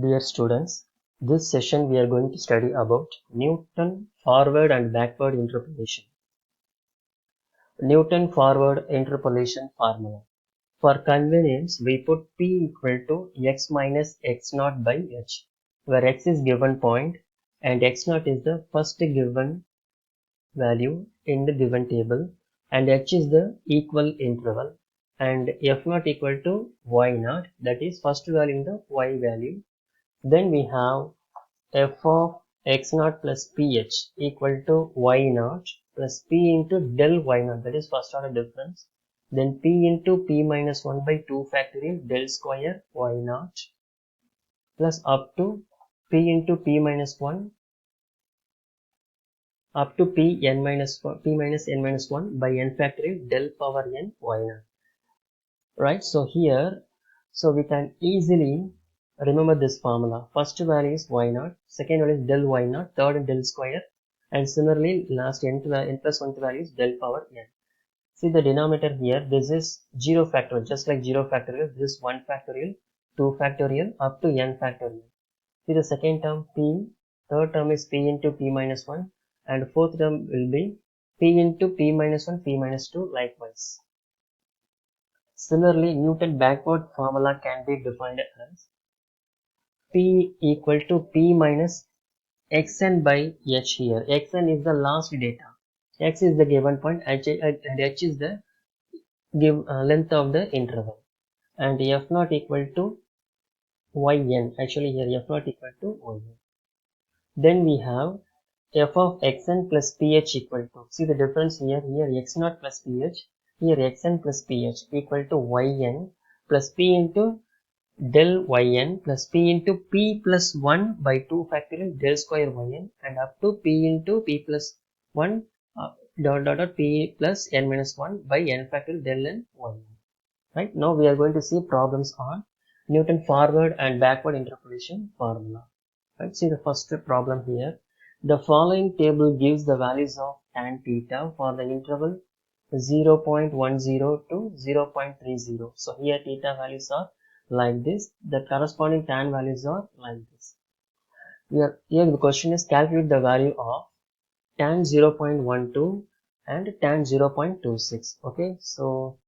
Dear students, this session we are going to study about Newton forward and backward interpolation. Newton forward interpolation formula. For convenience, we put P equal to x minus x naught by h, where x is given point and x naught is the first given value in the given table and h is the equal interval and f naught equal to y naught, that is first value in the y value. Then we have f of x naught plus ph equal to y naught plus p into del y naught, that is first order difference. Then p into p minus 1 by 2 factorial del square y naught plus up to p into p minus 1 up to p n minus 1, p minus n minus 1 by n factorial del power n y naught. Right, so here, so we can easily remember this formula. First value is y naught, second value is del y naught, third del square, and similarly last n plus 1 value is del power n. See the denominator here, this is 0 factorial, just like 0 factorial, this is 1 factorial, 2 factorial, up to n factorial. See the second term p, third term is p into p minus 1, and fourth term will be p into p minus 1, p minus 2 likewise. Similarly, Newton backward formula can be defined as P equal to P minus Xn by H here. Xn is the last data. X is the given point and H is the length of the interval. And F naught equal to Yn. Actually here F naught equal to Yn. Then we have f of xn plus ph equal to, see the difference here, x naught plus ph, here xn plus ph equal to yn plus p into del yn plus p into p plus 1 by 2 factorial del square yn and up to p into p plus 1 p plus n minus 1 by n factorial del n yn. Right, now we are going to see problems on Newton forward and backward interpolation formula. Right, see the first problem here. The following table gives the values of tan theta for the interval 0.10 to 0.30. So here theta values are like this. The corresponding tan values are like this. Here the question is calculate the value of tan 0.12 and tan 0.26. Okay, so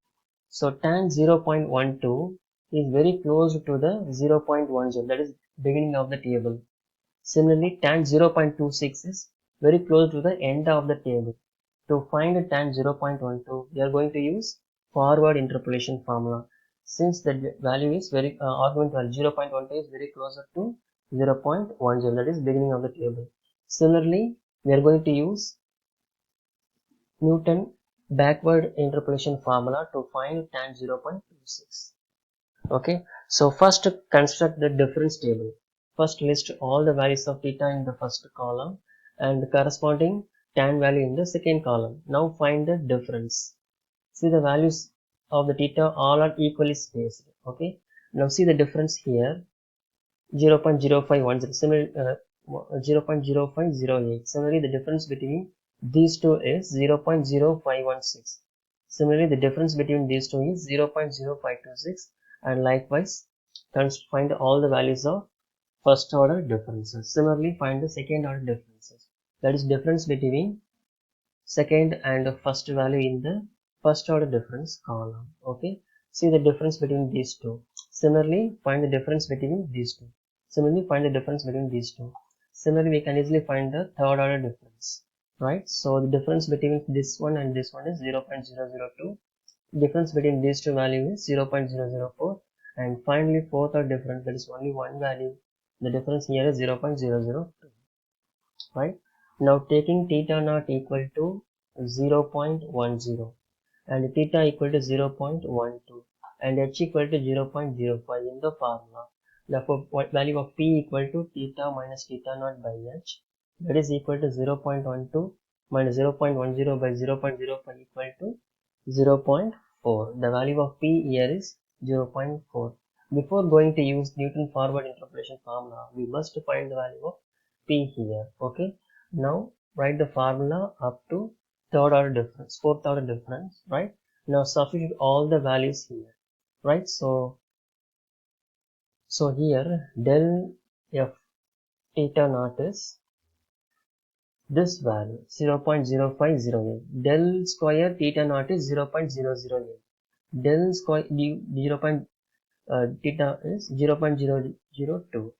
tan 0.12 is very close to the 0.10, that is beginning of the table. Similarly, tan 0.26 is very close to the end of the table. To find tan 0.12, we are going to use forward interpolation formula. Since the value is very argument value 0.12 is very closer to 0.10, that is beginning of the table. Similarly, we are going to use Newton backward interpolation formula to find tan 0.26. Okay, so first construct the difference table. First list all the values of theta in the first column and the corresponding tan value in the second column. Now find the difference. See the values of the theta all are equally spaced. Okay, now see the difference here 0.0510, similar 0.0508. Similarly, the difference between these two is 0.0516. Similarly, the difference between these two is 0.0526, and likewise find all the values of first order differences. Similarly, find the second order differences, that is difference between second and first value in the first order difference column. Okay, see the difference between these two. Similarly, find the difference between these two. Similarly, find the difference between these two. Similarly, we can easily find the third order difference. Right, so the difference between this one and this one is 0.002. Difference between these two values is 0.004, and finally fourth order difference, that is only one value. The difference here is 0.002. Right, now taking theta naught equal to 0.10 and theta equal to 0.12 and h equal to 0.05 in the formula. Therefore, value of p equal to theta minus theta naught by h, that is equal to 0.12 minus 0.10 by 0.05 equal to 0.4. The value of p here is 0.4. Before going to use Newton forward interpolation formula, we must find the value of p here. Okay, now write the formula up to third order difference, fourth order difference. Right, now substitute all the values here. Right, so So here del f theta naught is this value 0.0508. Del square theta naught is 0.008. Del square 0. Theta is 0.002.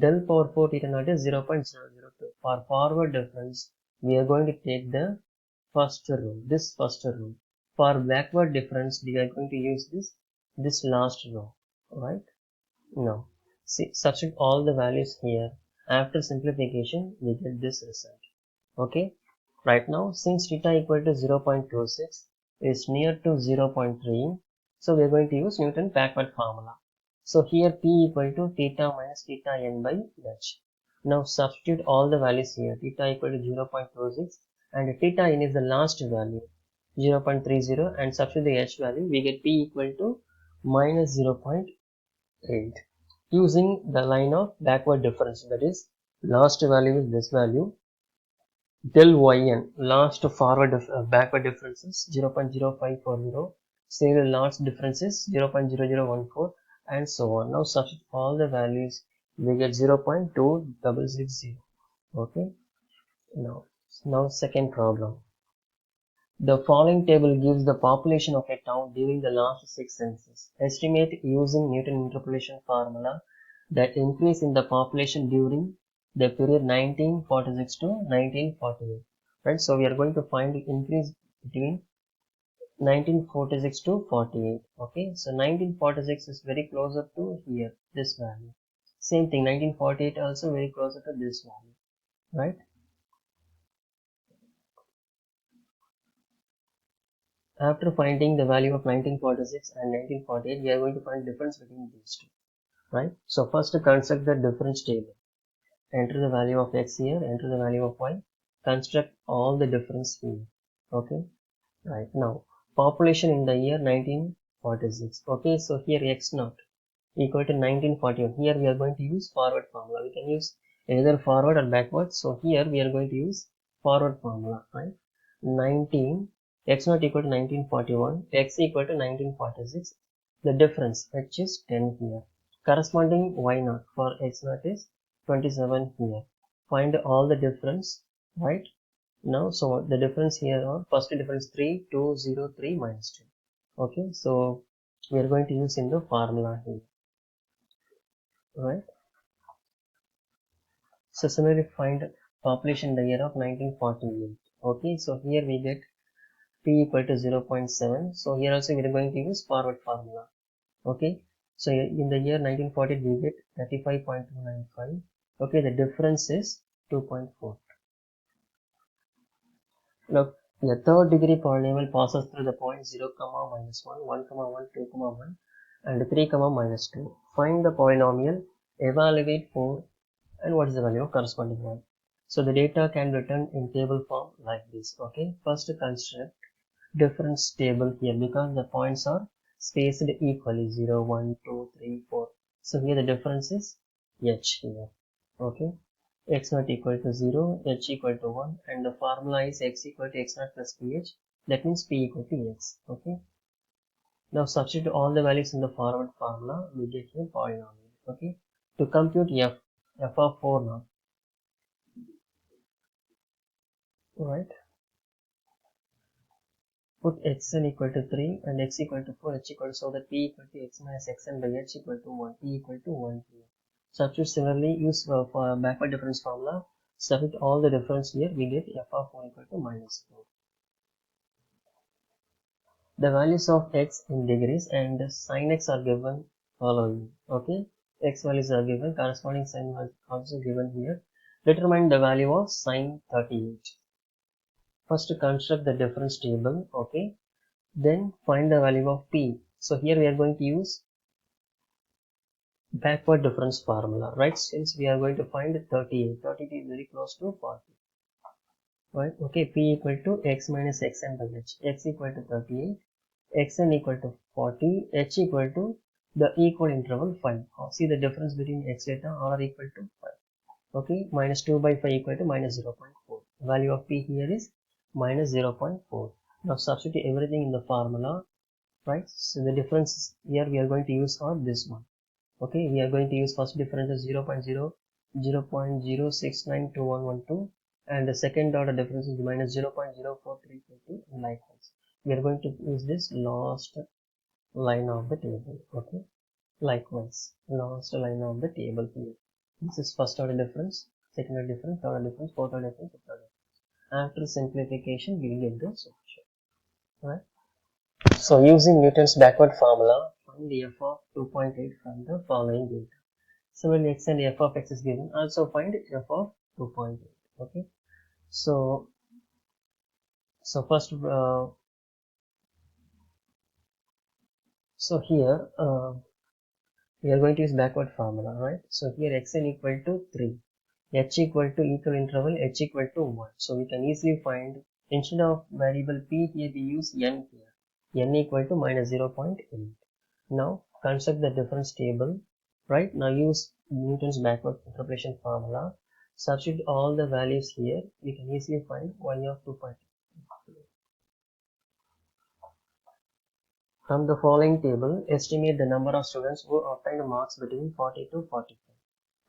Del power 4 theta naught is 0.002. For forward difference, we are going to take the first row, this first row. For backward difference, we are going to use this last row, right? Now, see, substitute all the values here. After simplification, we get this result. Okay. Right now, since theta equal to 0.26 is near to 0.3, so we are going to use Newton backward formula. So here P equal to theta minus theta n by h. Now substitute all the values here. Theta equal to 0.26 and theta n is the last value 0.30, and substitute the h value, we get P equal to minus 0.8 using the line of backward difference, that is last value is this value, del yn last forward backward differences 0.0540, say the last differences 0.0014 and so on. Now substitute all the values, we get 0.2660. Okay. Now second problem. The following table gives the population of a town during the last 6 census. Estimate using Newton interpolation formula that increase in the population during the period 1946 to 1948. Right, so we are going to find the increase between 1946 to 48. Okay, so 1946 is very closer to here, this value. Same thing, 1948 also very closer to this value, right? After finding the value of 1946 and 1948, we are going to find difference between these two, right? So first construct the difference table. Enter the value of x here, enter the value of y, construct all the difference here. Okay, right. Now population in the year 1946. Okay, so here x naught equal to 1941. Here we are going to use forward formula. We can use either forward or backward. So here we are going to use forward formula, right? 19 x naught equal to 1941, x equal to 1946. The difference h is 10 here. Corresponding y naught for x naught is 27 here. Find all the difference, right? Now, so the difference here are first difference 3203 minus 2. Okay, so we are going to use in the formula here, right? So similarly, find population in the year of 1948. Okay, so here we get P equal to 0.7. So here also we are going to use forward formula. Okay, so in the year 1940 we get 35.295. Okay, the difference is 2.4. Now the third degree polynomial passes through the points 0, minus 1, 1, 1, 2, 1 and 3, minus 2. Find the polynomial, evaluate for, and what is the value of corresponding one. So the data can be written in table form like this. Okay, first construct difference table here because the points are spaced equally 0, 1, 2, 3, 4. So here the difference is h here. Okay, x naught equal to 0, h equal to 1, and the formula is x equal to x naught plus ph. That means p equal to x. Okay, now substitute all the values in the forward formula, we get a polynomial. Okay, to compute f of 4 now, right? Put xn equal to 3 and x equal to 4, h equal to, so that p equal to x minus xn by h equal to 1, p equal to 1 here. Substitute similarly, use for backward difference formula, substitute all the difference here, we get f of 4 equal to minus 4. The values of x in degrees and sin x are given following. Okay, x values are given, corresponding sin was also given here. Determine the value of sin 38. First construct the difference table. Okay, then find the value of p. So here we are going to use backward difference formula, right? Since we are going to find 38, 38 is very close to 40, right? Okay, p equal to x minus xn by h, x equal to 38, xn equal to 40, h equal to the equal interval 5. See the difference between x data, all are equal to 5. Okay, minus 2 by 5 equal to minus 0.4. Value of p here is minus 0.4. Now substitute everything in the formula, right? So the difference here we are going to use on this one. Okay, we are going to use first difference as 0.069212, and the second order difference is minus 0.04322, and likewise. We are going to use this last line of the table. Okay, likewise, last line of the table here. This is first order difference, second order difference, third order difference, fourth order difference, fifth order difference. After simplification, we will get the solution. Right? So using Newton's backward formula, find the f of 2.8 from the following data. Similarly, x and f of x is given. Also find f of 2.8. Okay. So first, so here we are going to use backward formula, right? So here xn equal to 3, h equal to equal interval, h equal to 1. So we can easily find, instead of variable p here, we use n here. N equal to minus 0.8. Now construct the difference table, right? Now use Newton's backward interpolation formula. Substitute all the values here. We can easily find y of 2.8. From the following table, estimate the number of students who obtained marks between 40 to 45.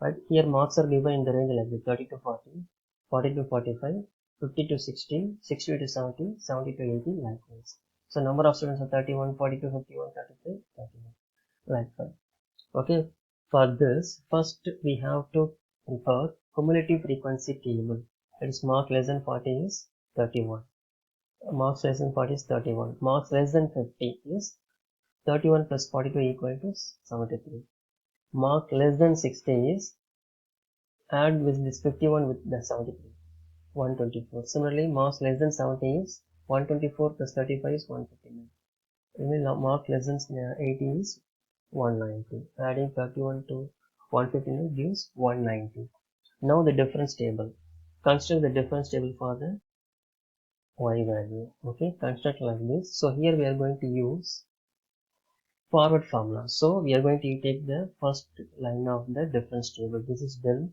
Right? Here marks are given in the range like 30 to 40, 40 to 45, 50 to 60, 60 to 70, 70 to 80, likewise. So number of students are 31, 42, 51, 33, 31, likewise. Okay, for this, first we have to prepare cumulative frequency table. That is mark less than 40 is 31. Marks less than 40 is 31. Marks less than 50 is 31 plus 42 equal to 73. Mark less than 60 is add with this 51 with the 73, 124. Similarly, marks less than 70 is 124 plus 35 is 159. Even mark less than 80 is 190. Adding 31 to 159 gives 190. Now the difference table. Construct the difference table for the y value. Okay, construct like this. So here we are going to use forward formula. So we are going to take the first line of the difference table. This is del,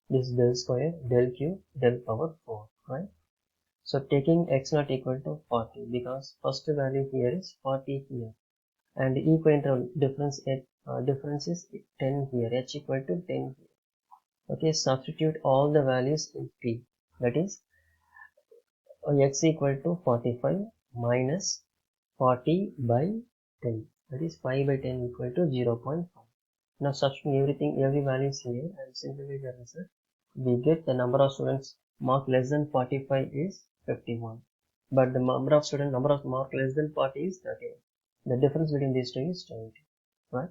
this is del square, del cube, del power 4, right? So taking x not equal to 40, because first value here is 40 here, and equal interval difference is 10 here, h equal to 10 here. Okay, substitute all the values in p. That is x equal to 45 minus 40 by 10. That is 5 by 10 equal to 0.5. Now substituting everything, every value is here, and simplify the result. We get the number of students marked less than 45 is 51. But the number of marked less than 40 is 31. The difference between these two is 20. Right?